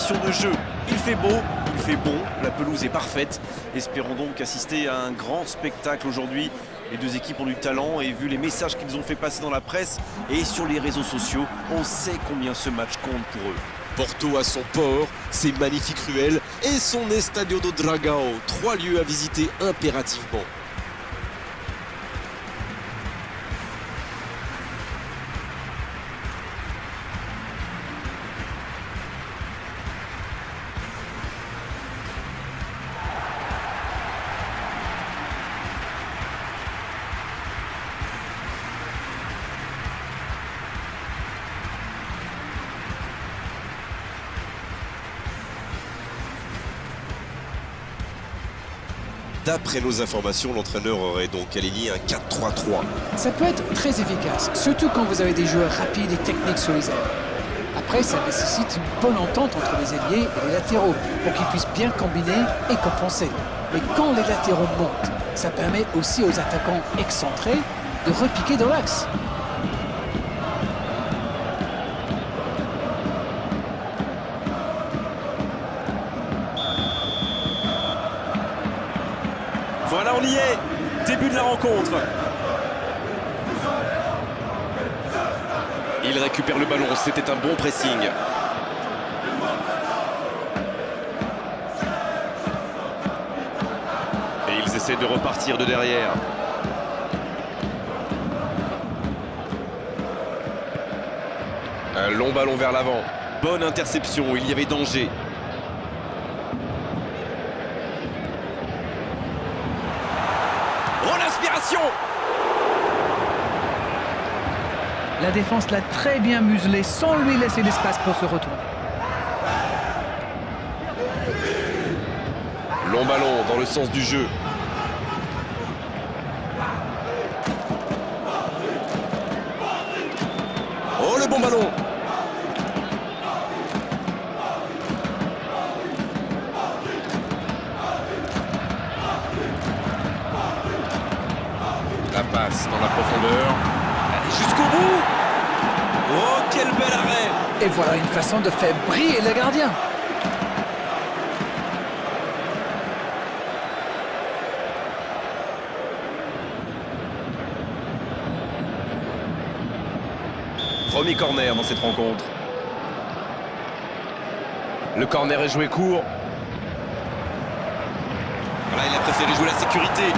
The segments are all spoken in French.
conditions de jeu. Il fait beau, il fait bon, la pelouse est parfaite. Espérons donc assister à un grand spectacle aujourd'hui. Les deux équipes ont du talent et vu les messages qu'ils ont fait passer dans la presse et sur les réseaux sociaux, on sait combien ce match compte pour eux. Porto a son port, ses magnifiques ruelles et son Estadio do Dragão. 3 lieux à visiter impérativement. D'après nos informations, l'entraîneur aurait donc aligné un 4-3-3. Ça peut être très efficace, surtout quand vous avez des joueurs rapides et techniques sur les ailes. Après, ça nécessite une bonne entente entre les ailiers et les latéraux pour qu'ils puissent bien combiner et compenser. Mais quand les latéraux montent, ça permet aussi aux attaquants excentrés de repiquer dans l'axe. Voilà, on y est. Début de la rencontre. Il récupère le ballon, c'était un bon pressing. Et ils essaient de repartir de derrière. Un long ballon vers l'avant. Bonne interception, il y avait danger. Oh, l'inspiration! La défense l'a très bien muselé sans lui laisser l'espace pour se retourner. Long ballon dans le sens du jeu. Oh, le bon ballon! La passe dans la profondeur. Allez, jusqu'au bout! Oh, quel bel arrêt! Et voilà une façon de faire briller le gardien. Premier corner dans cette rencontre. Le corner est joué court. Voilà, il a préféré jouer la sécurité.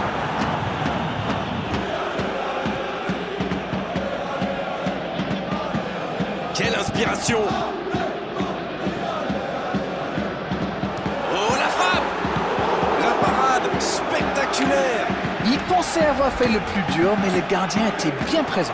Quelle inspiration! Oh, la frappe! La parade spectaculaire! Il pensait avoir fait le plus dur, mais le gardien était bien présent.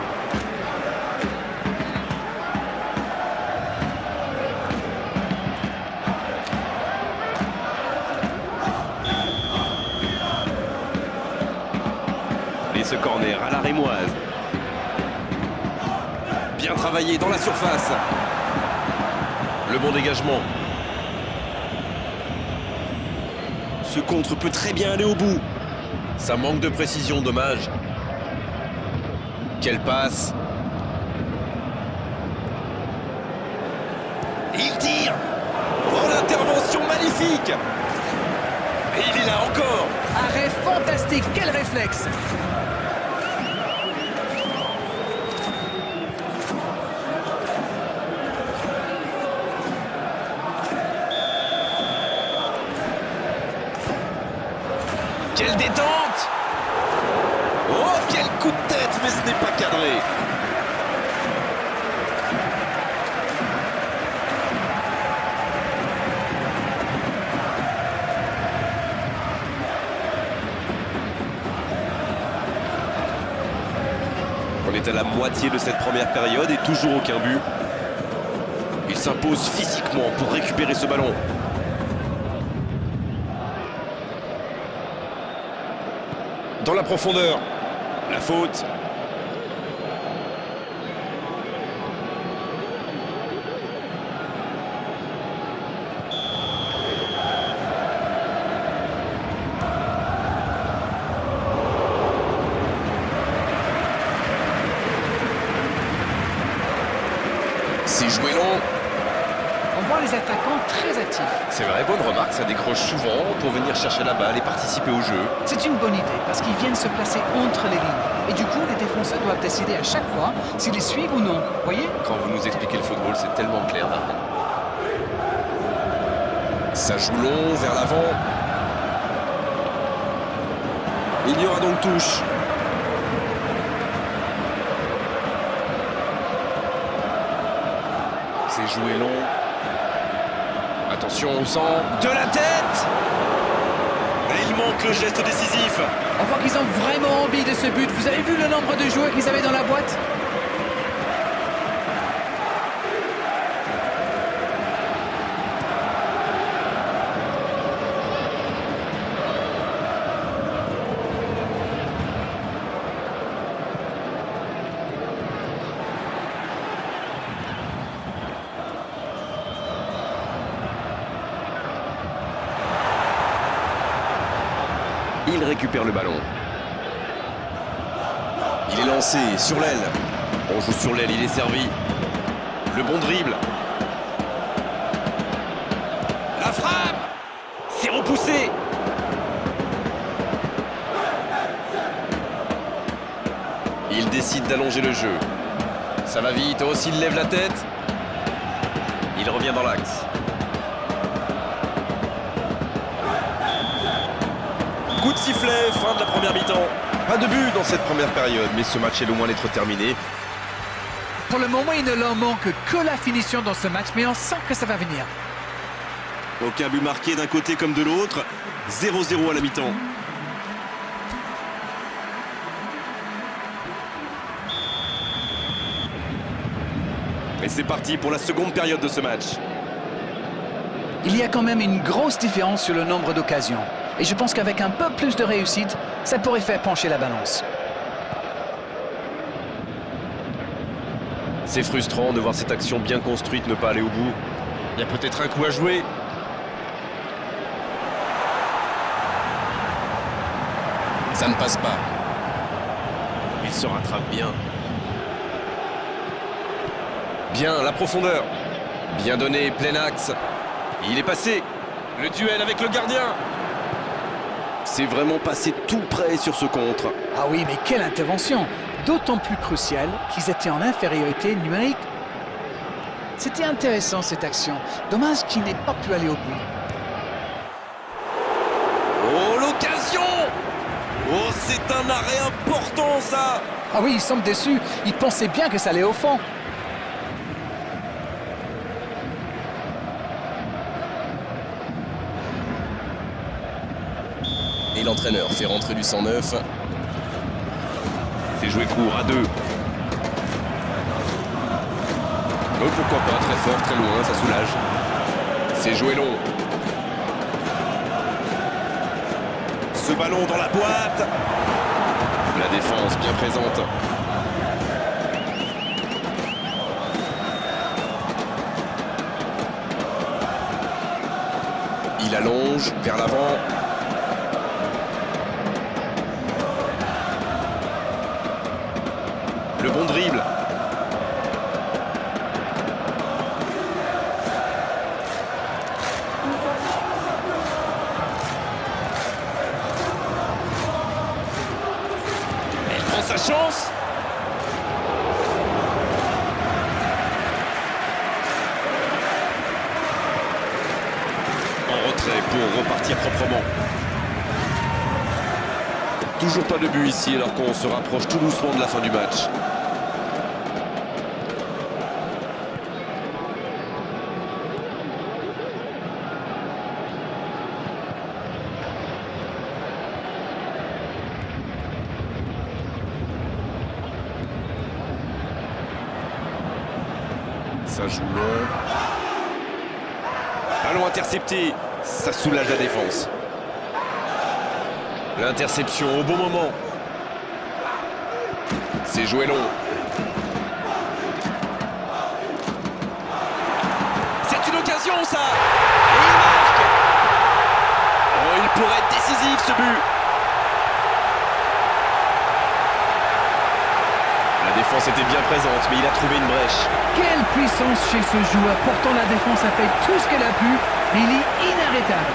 Et ce corner à la rémoise. Bien travaillé dans la surface. Le bon dégagement. Ce contre peut très bien aller au bout. Ça manque de précision, dommage. Quelle passe. Il tire. Oh, l'intervention magnifique. Et il est là encore. Arrêt fantastique, quel réflexe! Quelle détente! Oh, quel coup de tête, mais ce n'est pas cadré. On est à la moitié de cette première période et toujours aucun but. Il s'impose physiquement pour récupérer ce ballon. Dans la profondeur, la faute. C'est joué long. On voit les attaquants très actifs. C'est vrai, bonne remarque, ça décroche souvent pour venir chercher la balle et participer au jeu. C'est une bonne idée parce qu'ils viennent se placer entre les lignes. Et du coup, les défenseurs doivent décider à chaque fois s'ils les suivent ou non. Voyez? Quand vous nous expliquez le football, c'est tellement clair, Darren. Ça joue long, vers l'avant. Il y aura donc touche. C'est joué long. Attention au centre. De la tête! Et il manque le geste décisif. On voit qu'ils ont vraiment envie de ce but. Vous avez vu le nombre de joueurs qu'ils avaient dans la boîte? Il récupère le ballon. Il est lancé sur l'aile. On joue sur l'aile, il est servi. Le bon dribble. La frappe! C'est repoussé. Il décide d'allonger le jeu. Ça va vite, oh, s'il lève la tête. Il revient dans l'axe. Coup de sifflet, fin de la première mi-temps. Pas de but dans cette première période, mais ce match est loin d'être terminé. Pour le moment, il ne leur manque que la finition dans ce match, mais on sent que ça va venir. Aucun but marqué d'un côté comme de l'autre. 0-0 à la mi-temps. Et c'est parti pour la seconde période de ce match. Il y a quand même une grosse différence sur le nombre d'occasions. Et je pense qu'avec un peu plus de réussite, ça pourrait faire pencher la balance. C'est frustrant de voir cette action bien construite ne pas aller au bout. Il y a peut-être un coup à jouer. Ça ne passe pas. Il se rattrape bien. Bien, la profondeur. Bien donné, plein axe. Il est passé. Le duel avec le gardien. C'est vraiment passé tout près sur ce contre. Ah oui, mais quelle intervention! D'autant plus cruciale qu'ils étaient en infériorité numérique. C'était intéressant cette action. Dommage qu'il n'ait pas pu aller au bout. Oh, l'occasion! Oh, c'est un arrêt important, ça! Ah oui, il semble déçu. Il pensait bien que ça allait au fond. Et l'entraîneur fait rentrer du 109. C'est joué court à 2. Oh, pourquoi pas, très fort, très loin, ça soulage. C'est joué long. Ce ballon dans la boîte. La défense bien présente. Il allonge vers l'avant. Le bon dribble. Elle prend sa chance. En retrait pour repartir proprement. Toujours pas de but ici alors qu'on se rapproche tout doucement de la fin du match. Ça joue long. Ballon intercepté. Ça soulage la défense. L'interception au bon moment. C'est joué long. C'est une occasion, ça. Et il marque. Oh, il pourrait être décisif, ce but. La défense défense était bien présente, mais il a trouvé une brèche. Quelle puissance chez ce joueur. Pourtant, la défense a fait tout ce qu'elle a pu, mais il est inarrêtable.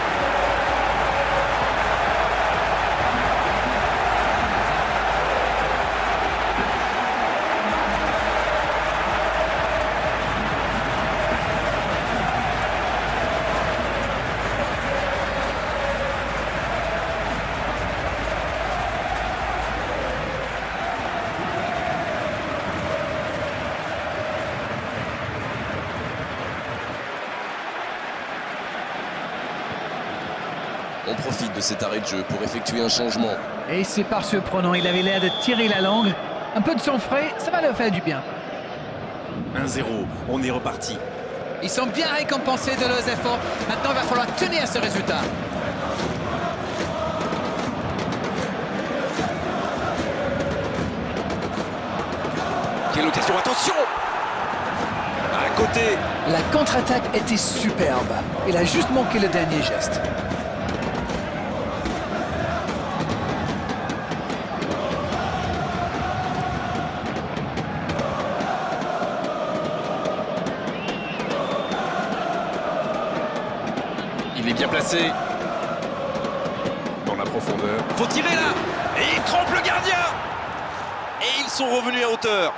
On profite de cet arrêt de jeu pour effectuer un changement. Et c'est par surprenant, il avait l'air de tirer la langue. Un peu de sang frais, ça va leur faire du bien. 1-0, on est reparti. Ils sont bien récompensés de leurs efforts. Maintenant, il va falloir tenir ce résultat. Quelle occasion, attention! À côté. La contre-attaque était superbe. Il a juste manqué le dernier geste. Il est bien placé. Dans la profondeur. Faut tirer là. Et il trompe le gardien. Et ils sont revenus à hauteur.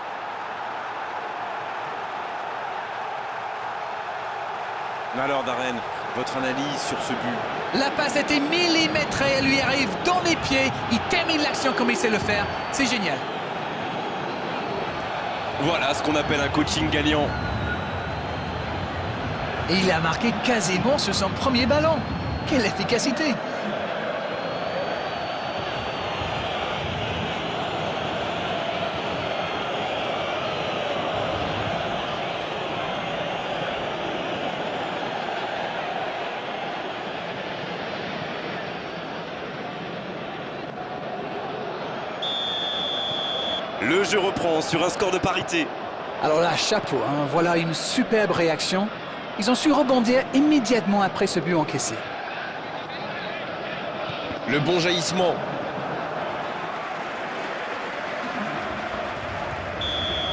Alors Darren, votre analyse sur ce but? La passe était millimétrée, elle lui arrive dans les pieds. Il termine l'action comme il sait le faire. C'est génial. Voilà ce qu'on appelle un coaching gagnant. Et il a marqué quasiment sur son premier ballon. Quelle efficacité! Le jeu reprend sur un score de parité. Alors là, chapeau, hein. Voilà une superbe réaction. Ils ont su rebondir immédiatement après ce but encaissé. Le bon jaillissement.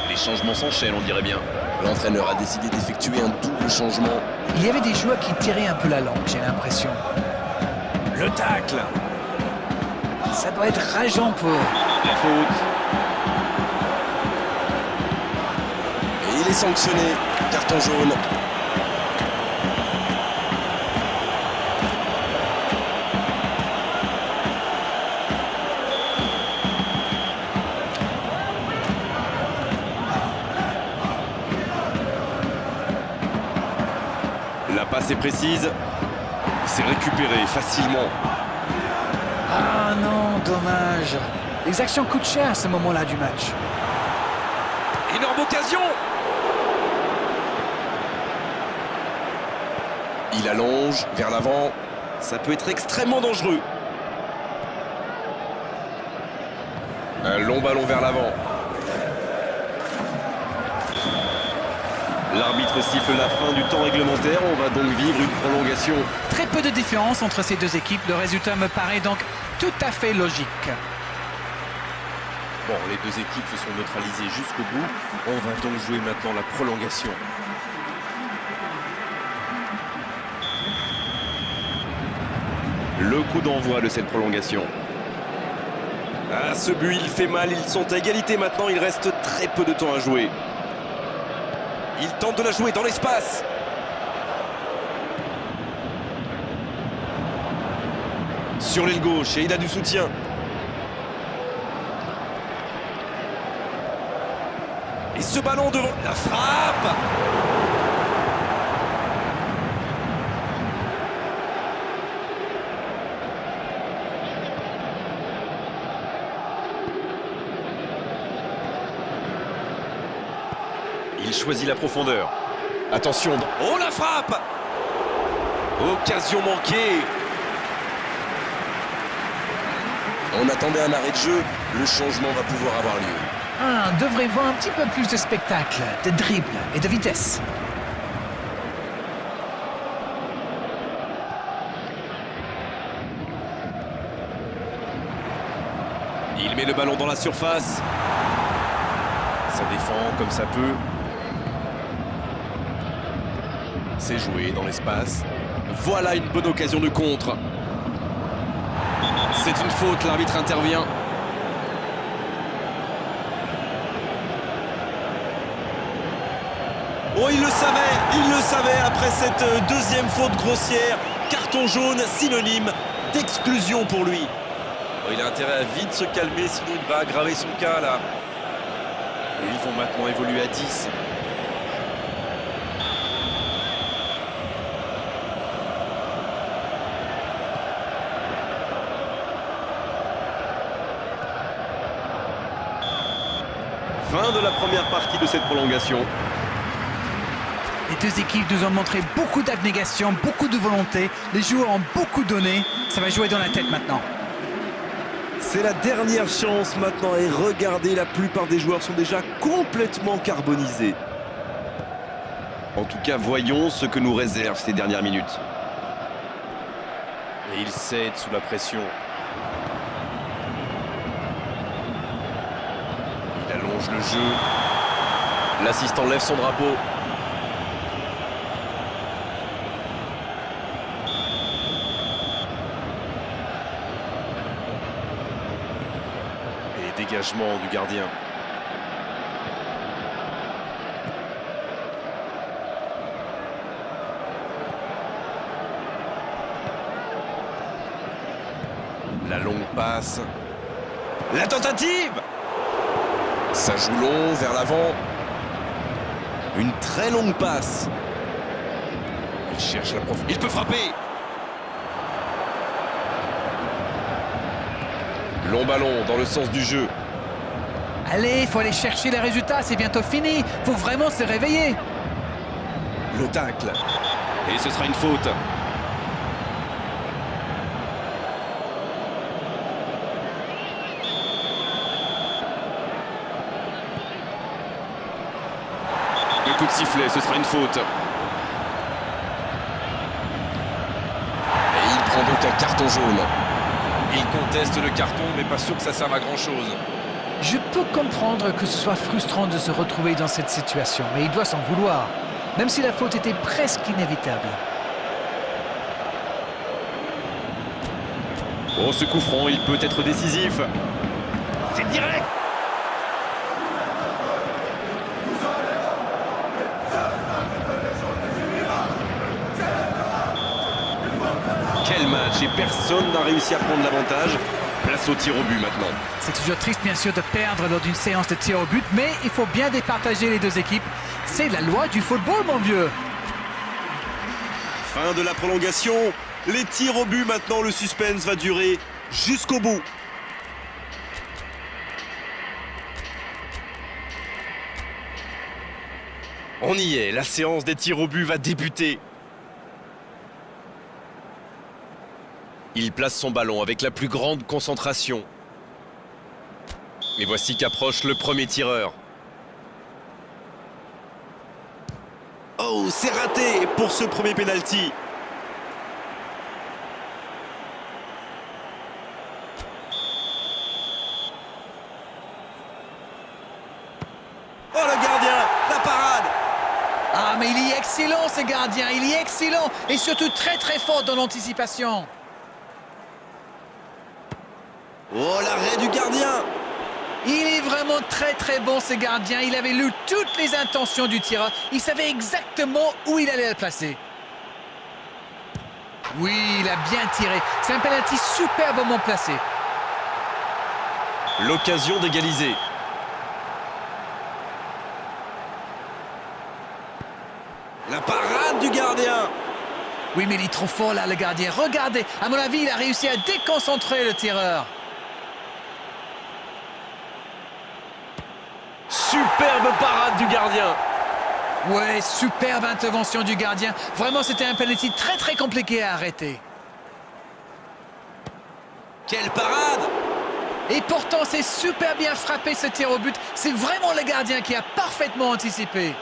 Les changements s'enchaînent, on dirait bien. L'entraîneur a décidé d'effectuer un double changement. Il y avait des joueurs qui tiraient un peu la langue, j'ai l'impression. Le tacle. Ça doit être rageant pour eux. La faute. Et il est sanctionné. Carton jaune. La passe est précise. C'est récupéré facilement. Ah non, dommage. Les actions coûtent cher à ce moment-là du match. Énorme occasion. Il allonge vers l'avant. Ça peut être extrêmement dangereux. Un long ballon vers l'avant. L'arbitre siffle la fin du temps réglementaire. On va donc vivre une prolongation. Très peu de différence entre ces deux équipes. Le résultat me paraît donc tout à fait logique. Bon, les deux équipes se sont neutralisées jusqu'au bout. On va donc jouer maintenant la prolongation. Le coup d'envoi de cette prolongation. Ah, ce but, il fait mal. Ils sont à égalité maintenant. Il reste très peu de temps à jouer. Il tente de la jouer dans l'espace. Sur l'aile gauche, et il a du soutien. Et ce ballon devant la frappe. Il choisit la profondeur. Attention. Oh, la frappe. Occasion manquée. On attendait un arrêt de jeu. Le changement va pouvoir avoir lieu. On devrait voir un petit peu plus de spectacle, de dribble et de vitesse. Il met le ballon dans la surface. Ça défend comme ça peut. C'est joué dans l'espace. Voilà une bonne occasion de contre. C'est une faute, l'arbitre intervient. Oh, il le savait après cette deuxième faute grossière. Carton jaune, synonyme d'exclusion pour lui. Oh, il a intérêt à vite se calmer, sinon il va aggraver son cas là. Et ils vont maintenant évoluer à 10. Fin de la première partie de cette prolongation. Les deux équipes nous ont montré beaucoup d'abnégation, beaucoup de volonté. Les joueurs ont beaucoup donné. Ça va jouer dans la tête maintenant. C'est la dernière chance maintenant et regardez, la plupart des joueurs sont déjà complètement carbonisés. En tout cas, voyons ce que nous réservent ces dernières minutes. Et il cède sous la pression. Il allonge le jeu. L'assistant lève son drapeau. Dégagement du gardien. La longue passe. La tentative! Ça joue long vers l'avant. Une très longue passe. Il cherche la profondeur. Il peut frapper! Long ballon dans le sens du jeu. Allez, il faut aller chercher les résultats, c'est bientôt fini. Il faut vraiment se réveiller. Le tacle. Et ce sera une faute. Le coup de sifflet, ce sera une faute. Et il prend donc un carton jaune. Il conteste le carton, mais pas sûr que ça serve à grand-chose. Je peux comprendre que ce soit frustrant de se retrouver dans cette situation, mais il doit s'en vouloir, même si la faute était presque inévitable. Oh, ce coup franc, il peut être décisif. C'est direct. Quel match, et personne n'a réussi à prendre l'avantage. Place au tir au but maintenant. C'est toujours triste bien sûr de perdre lors d'une séance de tir au but, mais il faut bien départager les deux équipes. C'est la loi du football, mon vieux. Fin de la prolongation. Les tirs au but maintenant, le suspense va durer jusqu'au bout. On y est, la séance des tirs au but va débuter. Il place son ballon avec la plus grande concentration. Et voici qu'approche le premier tireur. Oh, c'est raté pour ce premier pénalty. Oh, le gardien, la parade. Ah, mais il est excellent ce gardien, il est excellent et surtout très très fort dans l'anticipation. Oh, l'arrêt du gardien. Il est vraiment très très bon ce gardien. Il avait lu toutes les intentions du tireur. Il savait exactement où il allait le placer. Oui, il a bien tiré. C'est un penalty superbement placé. L'occasion d'égaliser. La parade du gardien. Oui, mais il est trop fort là, le gardien. Regardez, à mon avis, il a réussi à déconcentrer le tireur. Superbe parade du gardien. Ouais, superbe intervention du gardien. Vraiment, c'était un penalty très très compliqué à arrêter. Quelle parade! Et pourtant, c'est super bien frappé ce tir au but. C'est vraiment le gardien qui a parfaitement anticipé.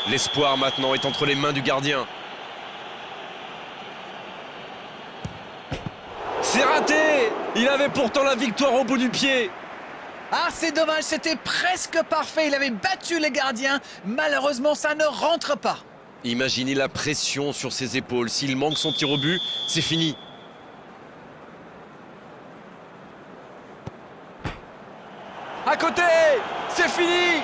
L'espoir maintenant est entre les mains du gardien. C'est raté! Il avait pourtant la victoire au bout du pied. Ah, c'est dommage, c'était presque parfait. Il avait battu les gardiens. Malheureusement, ça ne rentre pas. Imaginez la pression sur ses épaules. S'il manque son tir au but, c'est fini. À côté, c'est fini.